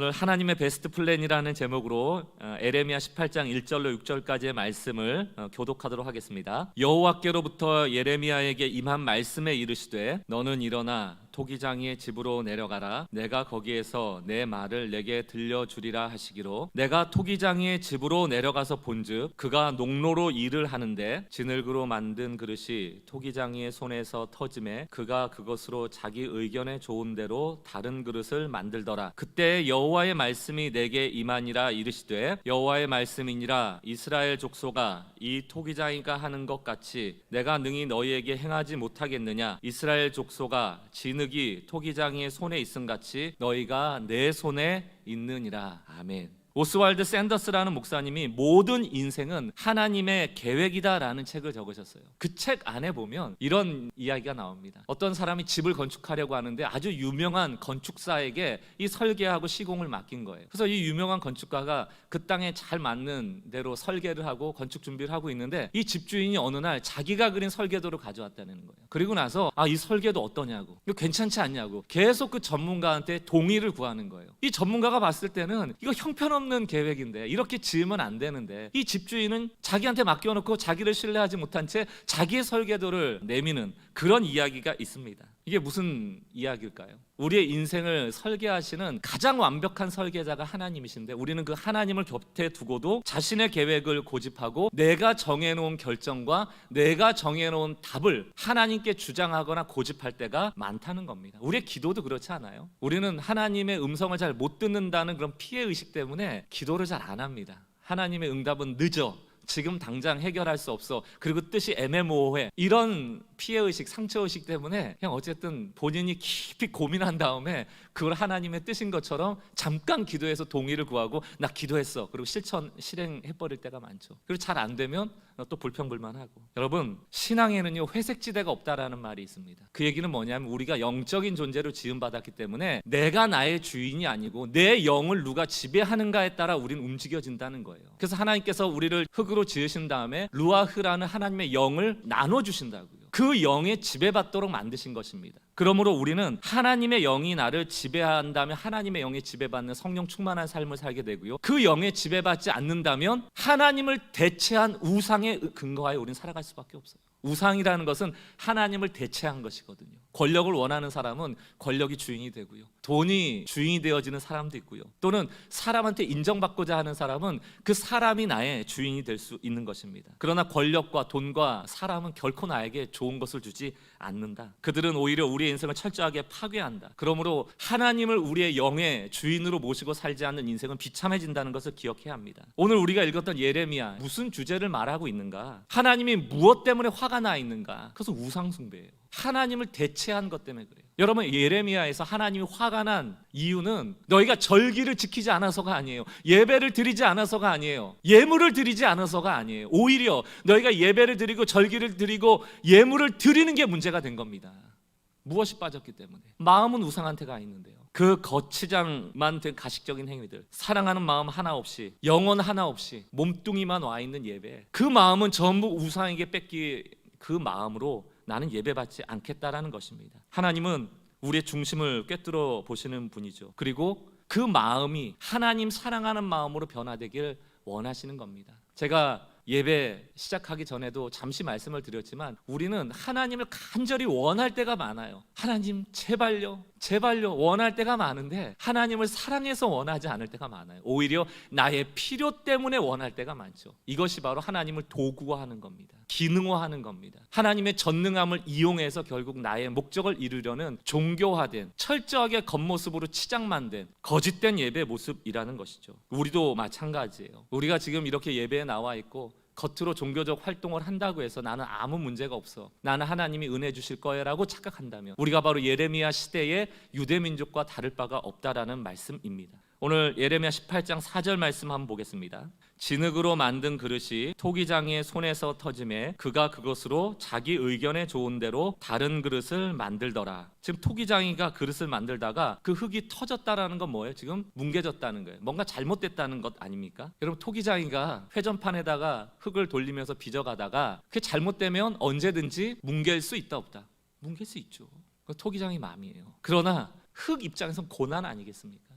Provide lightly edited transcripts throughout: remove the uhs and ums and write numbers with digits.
오늘 하나님의 베스트 플랜이라는 제목으로 에레미야 18장 1절로 6절까지의 말씀을 교독하도록 하겠습니다. 여호와께로부터 예레미야에게 임한 말씀에 이르시되 너는 일어나 토기장이의 집으로 내려가라. 내가 거기에서 내 말을 내게 들려주리라 하시기로 내가 토기장이의 집으로 내려가서 본즉 그가 농로로 일을 하는데 진흙으로 만든 그릇이 토기장이의 손에서 터짐에 그가 그것으로 자기 의견에 좋은 대로 다른 그릇을 만들더라. 그때 여호와의 말씀이 내게 임하니라. 이르시되 여호와의 말씀이니라. 이스라엘 족속아, 이 토기장이가 하는 것 같이 내가 능히 너희에게 행하지 못하겠느냐. 이스라엘 족속아, 진흙이 토기장이의 손에 있음같이 너희가 내 손에 있느니라. 아멘. 오스왈드 샌더스라는 목사님이 모든 인생은 하나님의 계획이다라는 책을 적으셨어요. 그 책 안에 보면 이런 이야기가 나옵니다. 어떤 사람이 집을 건축하려고 하는데 아주 유명한 건축사에게 이 설계하고 시공을 맡긴 거예요. 그래서 이 유명한 건축가가 그 땅에 잘 맞는 대로 설계를 하고 건축 준비를 하고 있는데 이 집주인이 어느 날 자기가 그린 설계도를 가져왔다는 거예요. 그리고 나서 이 설계도 어떠냐고, 이거 괜찮지 않냐고 계속 그 전문가한테 동의를 구하는 거예요. 이 전문가가 봤을 때는 이거 형편없는 계획인데, 이렇게 지으면 안 되는데, 이 집주인은 자기한테 맡겨놓고 자기를 신뢰하지 못한 채 자기의 설계도를 내미는 그런 이야기가 있습니다. 이게 무슨 이야기일까요? 우리의 인생을 설계하시는 가장 완벽한 설계자가 하나님이신데 우리는 그 하나님을 곁에 두고도 자신의 계획을 고집하고 내가 정해놓은 결정과 내가 정해놓은 답을 하나님께 주장하거나 고집할 때가 많다는 겁니다. 우리의 기도도 그렇지 않아요? 우리는 하나님의 음성을 잘 못 듣는다는 그런 피해의식 때문에 기도를 잘 안 합니다. 하나님의 응답은 늦어, 지금 당장 해결할 수 없어, 그리고 뜻이 애매모호해, 이런 피해의식, 상처의식 때문에 그냥 어쨌든 본인이 깊이 고민한 다음에 그걸 하나님의 뜻인 것처럼 잠깐 기도해서 동의를 구하고 나 기도했어, 그리고 실행해버릴 때가 많죠. 그리고 잘 안 되면 또 불평불만하고. 여러분, 신앙에는요 회색지대가 없다라는 말이 있습니다. 그 얘기는 뭐냐면 우리가 영적인 존재로 지음받았기 때문에 내가 나의 주인이 아니고 내 영을 누가 지배하는가에 따라 우리는 움직여진다는 거예요. 그래서 하나님께서 우리를 흙으로 지으신 다음에 루아흐라는 하나님의 영을 나눠주신다고요. 그 영에 지배받도록 만드신 것입니다. 그러므로 우리는 하나님의 영이 나를 지배한다면 하나님의 영에 지배받는 성령 충만한 삶을 살게 되고요, 그 영에 지배받지 않는다면 하나님을 대체한 우상에 근거하여 우리는 살아갈 수밖에 없어요. 우상이라는 것은 하나님을 대체한 것이거든요. 권력을 원하는 사람은 권력이 주인이 되고요, 돈이 주인이 되어지는 사람도 있고요, 또는 사람한테 인정받고자 하는 사람은 그 사람이 나의 주인이 될 수 있는 것입니다. 그러나 권력과 돈과 사람은 결코 나에게 좋은 것을 주지 않는다. 그들은 오히려 우리의 인생을 철저하게 파괴한다. 그러므로 하나님을 우리의 영의 주인으로 모시고 살지 않는 인생은 비참해진다는 것을 기억해야 합니다. 오늘 우리가 읽었던 예레미야, 무슨 주제를 말하고 있는가? 하나님이 무엇 때문에 화가 나 있는가? 그것은 우상숭배예요. 하나님을 대체한 것 때문에 그래요. 여러분, 예레미야에서 하나님이 화가 난 이유는 너희가 절기를 지키지 않아서가 아니에요. 예배를 드리지 않아서가 아니에요. 예물을 드리지 않아서가 아니에요. 오히려 너희가 예배를 드리고 절기를 드리고 예물을 드리는 게 문제가 된 겁니다. 무엇이 빠졌기 때문에. 마음은 우상한테 가 있는데요, 그 거치장만 된 가식적인 행위들, 사랑하는 마음 하나 없이, 영혼 하나 없이 몸뚱이만 와 있는 예배, 그 마음은 전부 우상에게 뺏기, 그 마음으로 나는 예배받지 않겠다라는 것입니다. 하나님은 우리의 중심을 꿰뚫어 보시는 분이죠. 그리고 그 마음이 하나님 사랑하는 마음으로 변화되길 원하시는 겁니다. 제가 예배 시작하기 전에도 잠시 말씀을 드렸지만 우리는 하나님을 간절히 원할 때가 많아요. 하나님 제발요, 제발요 원할 때가 많은데 하나님을 사랑해서 원하지 않을 때가 많아요. 오히려 나의 필요 때문에 원할 때가 많죠. 이것이 바로 하나님을 도구화하는 겁니다. 기능화하는 겁니다. 하나님의 전능함을 이용해서 결국 나의 목적을 이루려는 종교화된, 철저하게 겉모습으로 치장만 된 거짓된 예배 모습이라는 것이죠. 우리도 마찬가지예요. 우리가 지금 이렇게 예배에 나와 있고 겉으로 종교적 활동을 한다고 해서 나는 아무 문제가 없어, 나는 하나님이 은혜 주실 거야 라고 착각한다면 우리가 바로 예레미야 시대의 유대민족과 다를 바가 없다라는 말씀입니다. 오늘 예레미야 18장 4절 말씀 한번 보겠습니다. 진흙으로 만든 그릇이 토기장이의 손에서 터짐에 그가 그것으로 자기 의견에 좋은 대로 다른 그릇을 만들더라. 지금 토기장이가 그릇을 만들다가 그 흙이 터졌다라는 건 뭐예요? 지금 뭉개졌다는 거예요. 뭔가 잘못됐다는 것 아닙니까? 여러분, 토기장이가 회전판에다가 흙을 돌리면서 빚어가다가 그게 잘못되면 언제든지 뭉갤 수 있다 없다? 뭉갤 수 있죠. 그 토기장이 마음이에요. 그러나 흙 입장에선 고난 아니겠습니까?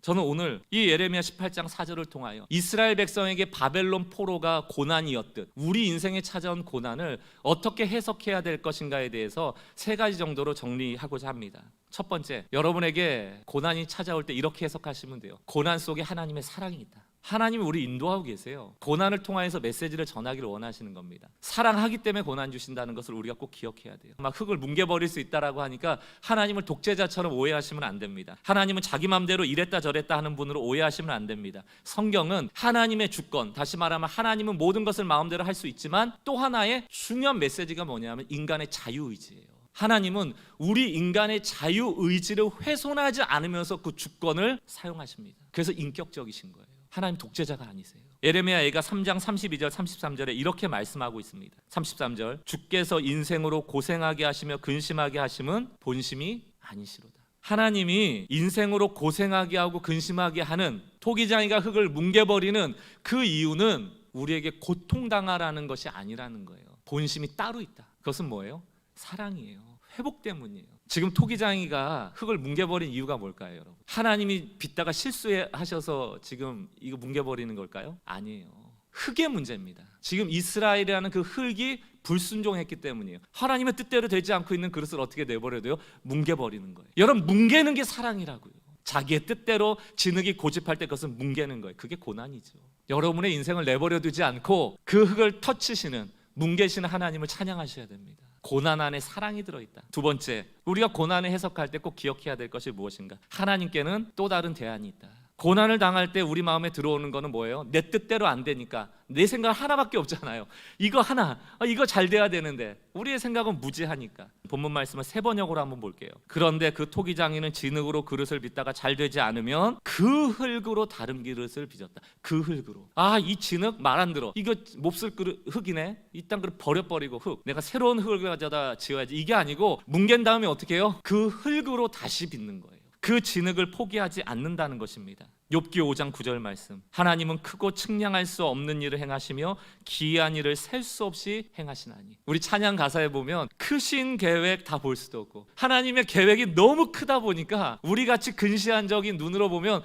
저는 오늘 이 예레미야 18장 4절을 통하여 이스라엘 백성에게 바벨론 포로가 고난이었듯 우리 인생에 찾아온 고난을 어떻게 해석해야 될 것인가에 대해서 3가지 정도로 정리하고자 합니다. 첫 번째, 여러분에게 고난이 찾아올 때 이렇게 해석하시면 돼요. 고난 속에 하나님의 사랑이 있다. 하나님이 우리 인도하고 계세요. 고난을 통해서 메시지를 전하기를 원하시는 겁니다. 사랑하기 때문에 고난 주신다는 것을 우리가 꼭 기억해야 돼요. 막 흙을 뭉개버릴 수 있다라고 하니까 하나님을 독재자처럼 오해하시면 안 됩니다. 하나님은 자기 맘대로 이랬다 저랬다 하는 분으로 오해하시면 안 됩니다. 성경은 하나님의 주권, 다시 말하면 하나님은 모든 것을 마음대로 할 수 있지만 또 하나의 중요한 메시지가 뭐냐면 인간의 자유의지예요. 하나님은 우리 인간의 자유의지를 훼손하지 않으면서 그 주권을 사용하십니다. 그래서 인격적이신 거예요. 하나님 독재자가 아니세요. 예레미야가 3장 32절 33절에 이렇게 말씀하고 있습니다. 33절, 주께서 인생으로 고생하게 하시며 근심하게 하심은 본심이 아니시로다. 하나님이 인생으로 고생하게 하고 근심하게 하는, 토기장이가 흙을 뭉개버리는 그 이유는 우리에게 고통당하라는 것이 아니라는 거예요. 본심이 따로 있다. 그것은 뭐예요? 사랑이에요. 회복 때문이에요. 지금 토기장이가 흙을 뭉개버린 이유가 뭘까요, 여러분? 하나님이 빚다가 실수하셔서 지금 이거 뭉개버리는 걸까요? 아니에요. 흙의 문제입니다. 지금 이스라엘이라는 그 흙이 불순종했기 때문이에요. 하나님의 뜻대로 되지 않고 있는 그릇을 어떻게 내버려야 돼요? 뭉개버리는 거예요. 여러분, 뭉개는 게 사랑이라고요. 자기의 뜻대로 진흙이 고집할 때 그것은 뭉개는 거예요. 그게 고난이죠. 여러분의 인생을 내버려 두지 않고 그 흙을 터치시는, 뭉개시는 하나님을 찬양하셔야 됩니다. 고난 안에 사랑이 들어있다. 두 번째, 우리가 고난을 해석할 때 꼭 기억해야 될 것이 무엇인가? 하나님께는 또 다른 대안이 있다. 고난을 당할 때 우리 마음에 들어오는 거는 뭐예요? 내 뜻대로 안 되니까 내 생각 하나밖에 없잖아요. 이거 하나, 이거 잘 돼야 되는데 우리의 생각은 무지하니까. 본문 말씀을 3번역으로 한번 볼게요. 그런데 그 토기장이는 진흙으로 그릇을 빚다가 잘 되지 않으면 그 흙으로 다른 그릇을 빚었다. 그 흙으로. 이 진흙 말 안 들어. 이거 몹쓸 그릇, 흙이네. 이딴 그릇 버려버리고 흙. 내가 새로운 흙을 가져다 지어야지. 이게 아니고 뭉갠 다음에 어떻게 해요? 그 흙으로 다시 빚는 거예요. 그 진흙을 포기하지 않는다는 것입니다. 욥기 5장 9절 말씀, 하나님은 크고 측량할 수 없는 일을 행하시며 기이한 일을 셀 수 없이 행하시나니. 우리 찬양 가사에 보면 크신 계획 다 볼 수도 없고, 하나님의 계획이 너무 크다 보니까 우리같이 근시안적인 눈으로 보면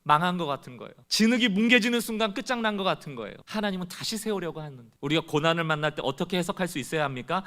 망한 것 같은 거예요. 진흙이 뭉개지는 순간 끝장난 것 같은 거예요. 하나님은 다시 세우려고 하는데, 우리가 고난을 만날 때 어떻게 해석할 수 있어야 합니까?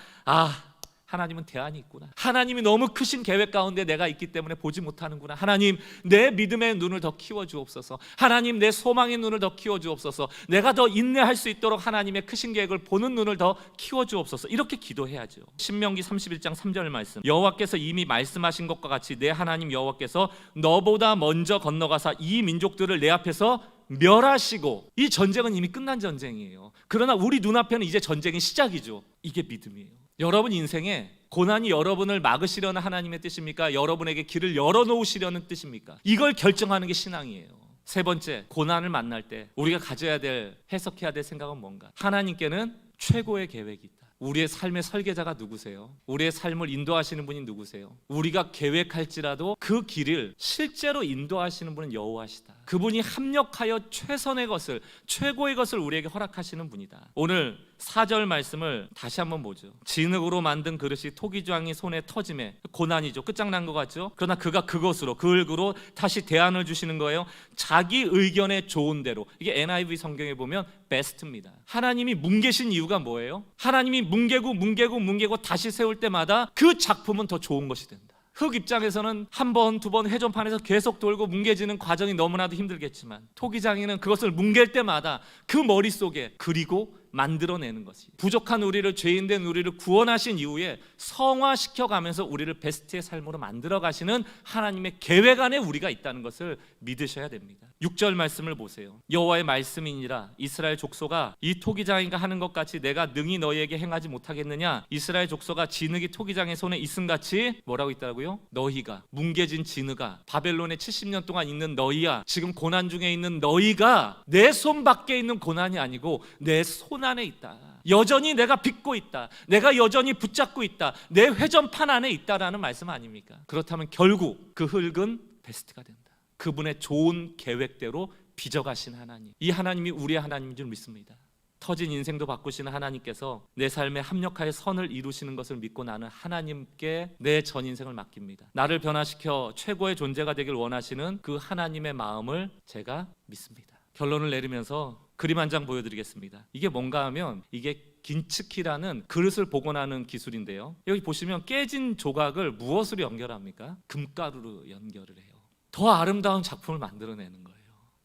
하나님은 대안이 있구나. 하나님이 너무 크신 계획 가운데 내가 있기 때문에 보지 못하는구나. 하나님, 내 믿음의 눈을 더 키워주옵소서. 하나님, 내 소망의 눈을 더 키워주옵소서. 내가 더 인내할 수 있도록 하나님의 크신 계획을 보는 눈을 더 키워주옵소서. 이렇게 기도해야죠. 신명기 31장 3절 말씀, 여호와께서 이미 말씀하신 것과 같이 내 하나님 여호와께서 너보다 먼저 건너가사 이 민족들을 내 앞에서 멸하시고. 이 전쟁은 이미 끝난 전쟁이에요. 그러나 우리 눈앞에는 이제 전쟁의 시작이죠. 이게 믿음이에요. 여러분 인생에 고난이 여러분을 막으시려는 하나님의 뜻입니까? 여러분에게 길을 열어놓으시려는 뜻입니까? 이걸 결정하는 게 신앙이에요. 3번째, 고난을 만날 때 우리가 가져야 될, 해석해야 될 생각은 뭔가? 하나님께는 최고의 계획이 있다. 우리의 삶의 설계자가 누구세요? 우리의 삶을 인도하시는 분이 누구세요? 우리가 계획할지라도 그 길을 실제로 인도하시는 분은 여호와시다. 그분이 합력하여 최선의 것을, 최고의 것을 우리에게 허락하시는 분이다. 오늘 4절 말씀을 다시 한번 보죠. 진흙으로 만든 그릇이 토기장이 손에 터짐에, 고난이죠. 끝장난 것 같죠? 그러나 그가 그것으로, 그 흙으로 다시 대안을 주시는 거예요. 자기 의견에 좋은 대로. 이게 NIV 성경에 보면 베스트입니다. 하나님이 뭉개신 이유가 뭐예요? 하나님이 뭉개고 다시 세울 때마다 그 작품은 더 좋은 것이 된다. 흙 입장에서는 한 번, 두 번 회전판에서 계속 돌고 뭉개지는 과정이 너무나도 힘들겠지만, 토기장이는 그것을 뭉갤 때마다 그 머릿속에 그리고 만들어내는 것이, 부족한 우리를, 죄인된 우리를 구원하신 이후에 성화시켜가면서 우리를 베스트의 삶으로 만들어가시는 하나님의 계획 안에 우리가 있다는 것을 믿으셔야 됩니다. 6절 말씀을 보세요. 여호와의 말씀이니라 이스라엘 족속아, 이 토기장이가 하는 것 같이 내가 능히 너희에게 행하지 못하겠느냐? 이스라엘 족속아, 진흙이 토기장의 손에 있음같이 뭐라고 있더라고요? 너희가, 뭉개진 진흙아, 바벨론에 70년 동안 있는 너희야, 지금 고난 중에 있는 너희가 내 손 밖에 있는 고난이 아니고 내 손 안에 있다. 여전히 내가 빚고 있다. 내가 여전히 붙잡고 있다. 내 회전판 안에 있다라는 말씀 아닙니까? 그렇다면 결국 그 흙은 베스트가 된다. 그분의 좋은 계획대로 빚어가신 하나님, 이 하나님이 우리의 하나님인 줄 믿습니다. 터진 인생도 바꾸시는 하나님께서 내 삶에 합력하여 선을 이루시는 것을 믿고 나는 하나님께 내 전 인생을 맡깁니다. 나를 변화시켜 최고의 존재가 되길 원하시는 그 하나님의 마음을 제가 믿습니다. 결론을 내리면서 그림 한 장 보여드리겠습니다. 이게 뭔가 하면 이게 긴츠키라는 그릇을 복원하는 기술인데요. 여기 보시면 깨진 조각을 무엇으로 연결합니까? 금가루로 연결을 해요. 더 아름다운 작품을 만들어내는 거예요.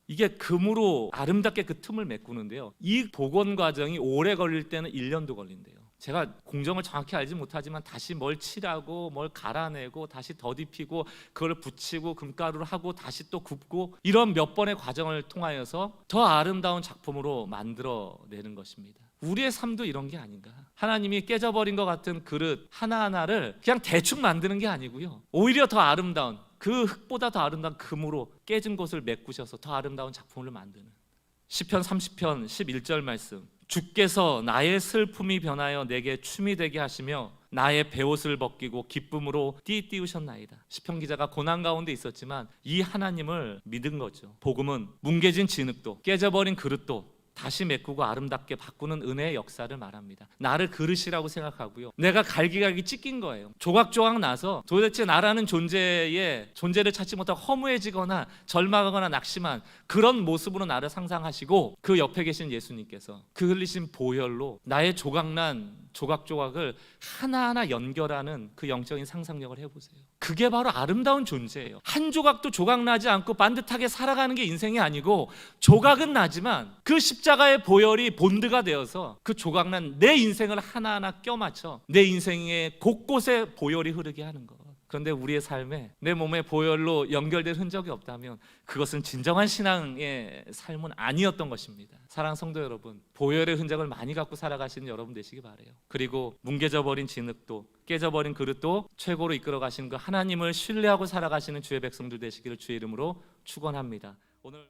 이게 금으로 아름답게 그 틈을 메꾸는데요. 이 복원 과정이 오래 걸릴 때는 1년도 걸린대요. 제가 공정을 정확히 알지 못하지만 다시 뭘 칠하고 뭘 갈아내고 다시 더딥히고 그걸 붙이고 금가루를 하고 다시 또 굽고 이런 몇 번의 과정을 통하여서 더 아름다운 작품으로 만들어내는 것입니다. 우리의 삶도 이런 게 아닌가. 하나님이 깨져버린 것 같은 그릇 하나하나를 그냥 대충 만드는 게 아니고요, 오히려 더 아름다운 그 흙보다 더 아름다운 금으로 깨진 곳을 메꾸셔서 더 아름다운 작품을 만드는. 시편 30편 11절 말씀, 주께서 나의 슬픔이 변하여 내게 춤이 되게 하시며 나의 베옷을 벗기고 기쁨으로 띠띠우셨나이다. 시편 기자가 고난 가운데 있었지만 이 하나님을 믿은 거죠. 복음은 뭉개진 진흙도 깨져버린 그릇도 다시 메꾸고 아름답게 바꾸는 은혜의 역사를 말합니다. 나를 그릇이라고 생각하고요, 내가 갈기갈기 찢긴 거예요. 조각조각 나서 도대체 나라는 존재를 찾지 못하고 허무해지거나 절망하거나 낙심한 그런 모습으로 나를 상상하시고 그 옆에 계신 예수님께서 그 흘리신 보혈로 나의 조각난 조각조각을 하나하나 연결하는 그 영적인 상상력을 해보세요. 그게 바로 아름다운 존재예요. 한 조각도 조각나지 않고 반듯하게 살아가는 게 인생이 아니고, 조각은 나지만 그 십자가의 보혈이 본드가 되어서 그 조각난 내 인생을 하나하나 껴맞춰 내 인생의 곳곳에 보혈이 흐르게 하는 것. 그런데 우리의 삶에 내 몸에 보혈로 연결된 흔적이 없다면 그것은 진정한 신앙의 삶은 아니었던 것입니다. 사랑하는 성도 여러분, 보혈의 흔적을 많이 갖고 살아가시는 여러분 되시기 바라요. 그리고 뭉개져 버린 진흙도 깨져버린 그릇도 최고로 이끌어 가시는 그 하나님을 신뢰하고 살아가시는 주의 백성들 되시기를 주의 이름으로 축원합니다. 오늘